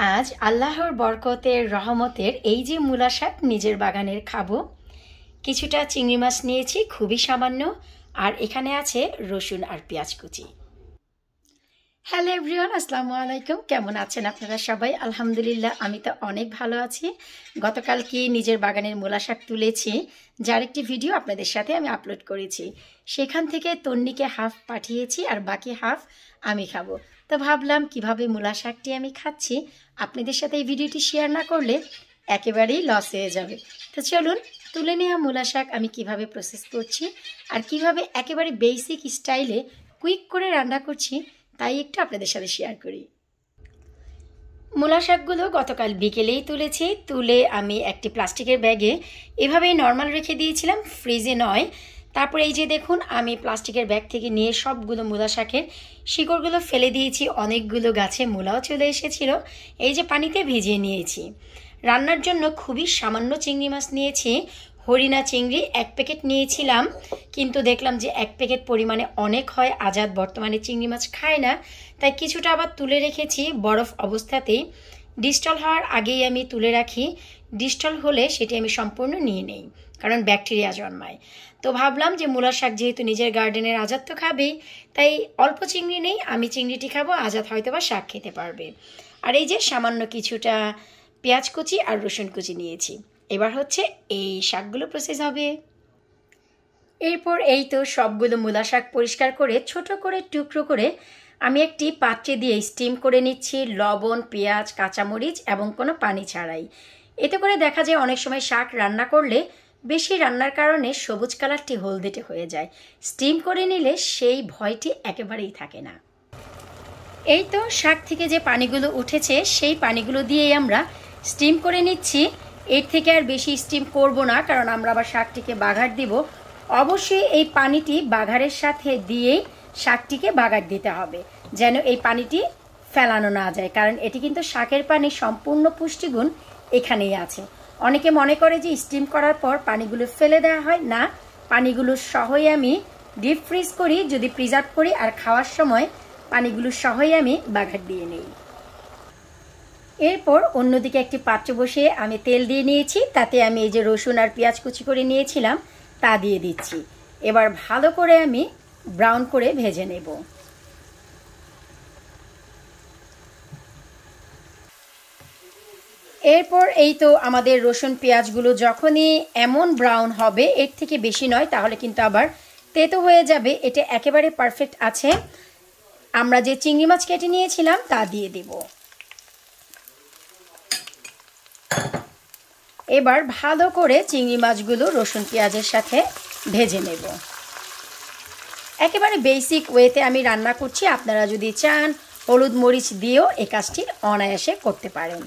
আজ আল্লাহর বরকতের রহমতের এই যে মূলা শাক নিজের বাগানের খাবো। কিছুটা চিংড়ি মাছ নিয়েছি, খুবই সামান্য, আর এখানে আছে রসুন আর পেঁয়াজ কুচি। হ্যালো এভরিওয়ান, আসসালামু আলাইকুম। কেমন আছেন আপনারা সবাই? আলহামদুলিল্লাহ, আমি তো অনেক ভালো আছি। গতকাল কি নিজের বাগানের মূলা শাক তুলেছি, যার একটি ভিডিও আপনাদের সাথে আমি আপলোড করেছি। সেখান থেকে তন্নিকে হাফ পাঠিয়েছি আর বাকি হাফ আমি খাবো। তো ভাবলাম কিভাবে মূলা শাকটি আমি খাচ্ছি আপনাদের সাথে এই ভিডিওটি শেয়ার না করলে একেবারেই লস হয়ে যাবে। তো চলুন, তুলে নেওয়া মূলা শাক আমি কিভাবে প্রসেস করছি আর কিভাবে একেবারে বেসিক স্টাইলে কুইক করে রান্না করছি তাই একটু আপনাদের সাথে শেয়ার করি। মূলা শাকগুলো গতকাল বিকেলেই তুলেছি। তুলে আমি একটি প্লাস্টিকের ব্যাগে এভাবেই নর্মাল রেখে দিয়েছিলাম, ফ্রিজে নয়। তারপরে এই যে দেখুন, আমি প্লাস্টিকের ব্যাগ থেকে নিয়ে সবগুলো মূলা শাকের শিকড়গুলো ফেলে দিয়েছি। অনেকগুলো গাছে মূলাও চলে এসেছিল, এই যে পানিতে ভিজিয়ে নিয়েছি। রান্নার জন্য খুবই সামান্য চিংড়ি মাছ নিয়েছি, হরিণা চিংড়ি 1 প্যাকেট নিয়েছিলাম, কিন্তু দেখলাম যে 1 প্যাকেট পরিমাণে অনেক হয়। আজাদ বর্তমানে চিংড়ি মাছ খায় না, তাই কিছুটা আবার তুলে রেখেছি বরফ অবস্থাতেই। ডিস্টল হওয়ার আগেই আমি তুলে রাখি, ডিস্টল হলে সেটি আমি সম্পূর্ণ নিয়ে নেই, কারণ ব্যাকটেরিয়া জন্মায়। তো ভাবলাম যে মূলা শাক যেহেতু নিজের গার্ডেনের, আজাদ তো খাবেই, তাই অল্প চিংড়ি নেই, আমি চিংড়িটি খাবো, আজাদ হয়তো বা শাক খেতে পারবে। আর এই যে সামান্য কিছুটা পেঁয়াজ কুচি আর রসুন কুচি নিয়েছি। এবার হচ্ছে এই শাকগুলো প্রসেস হবে। এরপর এই তো সবগুলো মূলা শাক পরিষ্কার করে ছোট করে টুকরো করে আমি একটি পাত্রে দিয়ে স্টিম করে নিচ্ছি, লবণ, পেঁয়াজ, কাঁচামরিচ এবং কোনো পানি ছাড়াই। এতে করে দেখা যায় অনেক সময় শাক রান্না করলে বেশি রান্নার কারণে সবুজ কালারটি হলদেটে হয়ে যায়। স্টিম করে নিলে সেই ভয়টি একেবারেই থাকে না। এই তো শাক থেকে যে পানিগুলো উঠেছে সেই পানিগুলো দিয়েই আমরা স্টিম করে নিচ্ছি। এর থেকে আর বেশি স্টিম করব না, কারণ আমরা আবার শাকটিকে বাগার দিব। অবশ্যই এই পানিটি বাগারের সাথে দিয়েই শাকটিকে বাগার দিতে হবে, যেন এই পানিটি ফেলানো না যায়, কারণ এটি কিন্তু শাকের পানি সম্পূর্ণ পুষ্টিগুণ এখানেই আছে। অনেকে মনে করে যে স্টিম করার পর পানিগুলো ফেলে দেওয়া হয়, না, পানিগুলো সহই আমি ডিপ ফ্রিজ করি, যদি প্রিজার্ভ করি, আর খাওয়ার সময় পানিগুলো সহই আমি বাগার দিয়ে নিই। এরপর অন্যদিকে একটি পাত্র বসিয়ে আমি তেল দিয়ে নিয়েছি, তাতে আমি এই যে রসুন আর পেঁয়াজ কুচি করে নিয়েছিলাম তা দিয়ে দিচ্ছি। এবার ভালো করে আমি ব্রাউন করে ভেজে নেব। এরপর এই তো আমাদের রসুন পেঁয়াজগুলো যখনই এমন ব্রাউন হবে, এর থেকে বেশি নয়, তাহলে কিন্তু আবার তেতো হয়ে যাবে। এটা একেবারে পারফেক্ট আছে। আমরা যে চিংড়ি মাছ কেটে নিয়েছিলাম তা দিয়ে দিব। এবার ভালো করে চিংড়ি মাছগুলো রসুন পেঁয়াজের সাথে ভেজে নেব। একেবারে বেসিক ওয়েতে আমি রান্না করছি, আপনারা যদি চান হলুদ মরিচ দিয়েও এই কাজটি অনায়াসে করতে পারেন।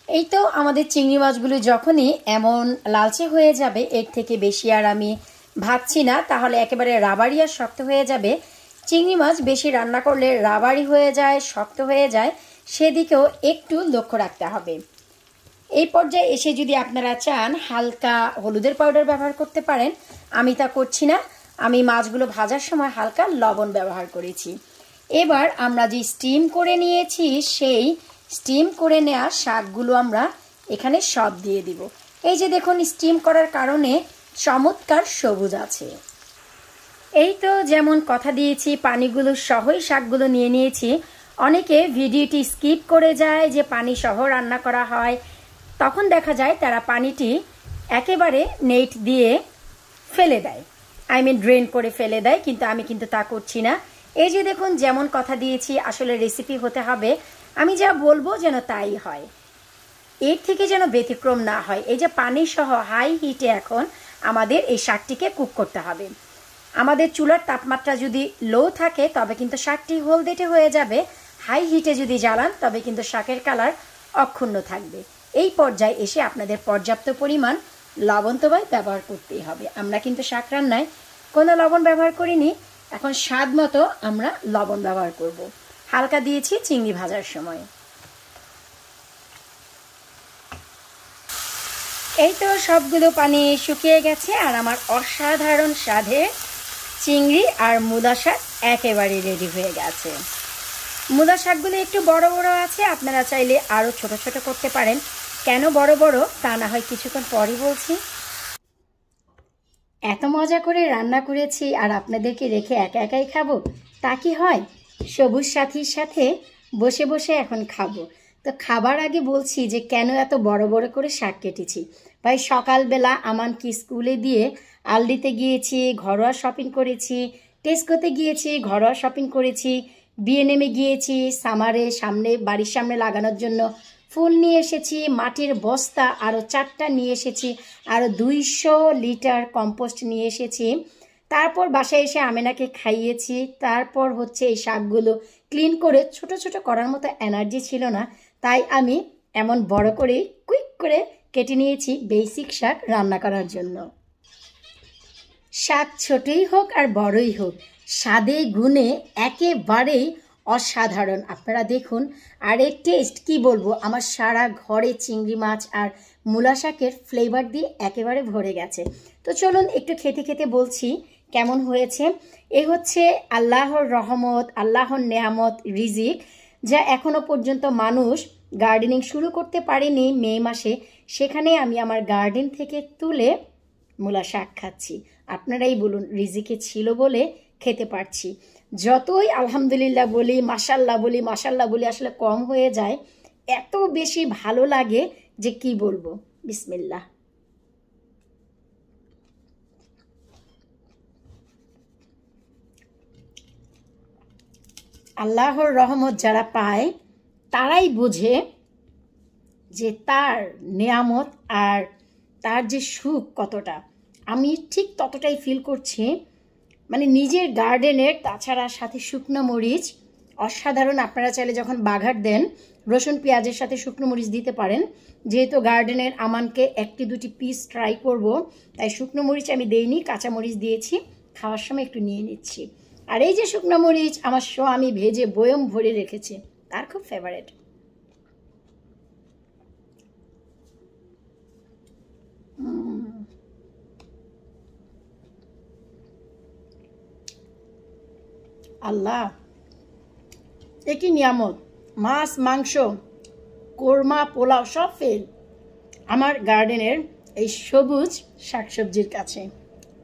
এই তো আমাদের চিংড়ি মাছগুলো যখনই এমন লালচে হয়ে যাবে, এর থেকে বেশি আর আমি ভাজছি না, তাহলে একেবারে রাবারি আর শক্ত হয়ে যাবে। চিংড়ি মাছ বেশি রান্না করলে রাবারি হয়ে যায়, শক্ত হয়ে যায়, সেদিকেও একটু লক্ষ্য রাখতে হবে। এই পর্যায়ে এসে যদি আপনারা চান হালকা হলুদের পাউডার ব্যবহার করতে পারেন, আমি তা করছি না। আমি মাছগুলো ভাজার সময় হালকা লবণ ব্যবহার করেছি। এবার আমরা যে স্টিম করে নিয়েছি সেই স্টিম করে নেওয়া শাকগুলো আমরা এখানে সব দিয়ে দিব। এই যে দেখুন, স্টিম করার কারণে চমৎকার সবুজ আছে। এই তো যেমন কথা দিয়েছি পানিগুলো সহই শাকগুলো নিয়ে নিয়েছি। অনেকে ভিডিওটি স্কিপ করে যায় যে পানি সহ রান্না করা হয়, তখন দেখা যায় তারা পানিটি একেবারে নেট দিয়ে ফেলে দেয়, ড্রেন করে ফেলে দেয়, কিন্তু আমি কিন্তু তা করছি না। এই যে দেখুন, যেমন কথা দিয়েছি, আসলে রেসিপি হতে হবে আমি যা বলবো যেন তাই হয়, এর থেকে যেন ব্যতিক্রম না হয়। এই যে পানি সহ হাই হিটে এখন আমাদের এই শাকটিকে কুক করতে হবে। আমাদের চুলার তাপমাত্রা যদি লো থাকে তবে কিন্তু শাকটি হলদেটে হয়ে যাবে, হাই হিটে যদি জ্বালান তবে কিন্তু শাকের কালার অক্ষুণ্ণ থাকবে। এই পর্যায়ে এসে আপনাদের পর্যাপ্ত পরিমাণ লবণ তো ব্যবহার করতেই হবে। আমরা কিন্তু শাক রান্নায় কোনো লবণ ব্যবহার করিনি, এখন স্বাদ মতো আমরা লবণ ব্যবহার করব। হালকা দিয়েছি চিংড়ি ভাজার সময়। এই তো সবগুলো পানি শুকিয়ে গেছে আর আমার অসাধারণ স্বাদে চিংড়ি আর মূলা শাক একেবারে রেডি হয়ে গেছে। মূলা শাকগুলো একটু বড় বড় আছে, আপনারা চাইলে আরও ছোট ছোট করতে পারেন। কেন বড় বড় তা না হয় কিছুক্ষণ পরই বলছি। এত মজা করে রান্না করেছি আর আপনাদেরকে রেখে একা একাই খাবো, তা কি হয়? সবুজ সাথীর সাথে বসে বসে এখন খাবো। তো খাবার আগে বলছি যে কেন এত বড় বড় করে শাক কেটেছি। ভাই সকালবেলা আমানকে স্কুলে দিয়ে আলডিতে গিয়েছি, ঘরোয়া শপিং করেছি, টেস্কোতে গিয়েছি, ঘরোয়া শপিং করেছি, বিএনএমে গিয়েছি, সামারে সামনে বাড়ির সামনে লাগানোর জন্য ফুল নিয়ে এসেছি, মাটির বস্তা আরও 4টা নিয়ে এসেছি, আরও 200 লিটার কম্পোস্ট নিয়ে এসেছি। তারপর বাসায় এসে আমেনাকে খাইয়েছি। তারপর হচ্ছে এই শাকগুলো ক্লিন করে ছোট ছোট করার মতো এনার্জি ছিল না, তাই আমি এমন বড় করে কুইক করে কেটে নিয়েছি বেসিক শাক রান্না করার জন্য। শাক ছোটই হোক আর বড়ই হোক, স্বাদে গুণে একেবারেই অসাধারণ। আপনারা দেখুন, আর এর টেস্ট কি বলবো, আমার সারা ঘরে চিংড়ি মাছ আর মূলা শাকের ফ্লেভার দিয়ে একেবারে ভরে গেছে। তো চলুন একটু খেতে খেতে বলছি কেমন হয়েছে। এ হচ্ছে আল্লাহর রহমত, আল্লাহর নেয়ামত, রিজিক, যা এখনো পর্যন্ত মানুষ গার্ডেনিং শুরু করতে পারেনি মে মাসে, সেখানে আমি আমার গার্ডেন থেকে তুলে মূলা শাক খাচ্ছি। আপনারাই বলুন, রিজিকে ছিল বলে খেতে পারছি। যতই আলহামদুলিল্লাহ বলি, মাশাল্লাহ বলি, মাশাল্লাহ বলি, আসলে কম হয়ে যায়। এত বেশি ভালো লাগে যে কি বলবো। বিসমিল্লাহ। আল্লাহর রহমত যারা পায় তারাই বোঝে যে তার নেয়ামত আর তার যে সুখ কতটা। আমি ঠিক ততটাই ফিল করছি। মানে নিজের গার্ডেনের, তাছাড়া সাথে শুকনো মরিচ অসাধারণ। আপনারা চাইলে যখন বাঘার দেন রসুন পেঁয়াজের সাথে শুকনো মরিচ দিতে পারেন। যেহেতু গার্ডেনের আমানকে 1-2 পিস ট্রাই করব, তাই শুকনো মরিচ আমি দেইনি, কাঁচা মরিচ দিয়েছি। খাওয়ার সময় একটু নিয়ে নিচ্ছি। আর এই যে শুকনো মরিচ আমার আমি ভেজে বয়ম ভরে রেখেছি, তার খুব ফেভারেট। আল্লাহ, একই নিয়ামত। মাছ, মাংস, কোরমা, পোলাও সব ফেল আমার গার্ডেনের এই সবুজ শাকসবজির কাছে।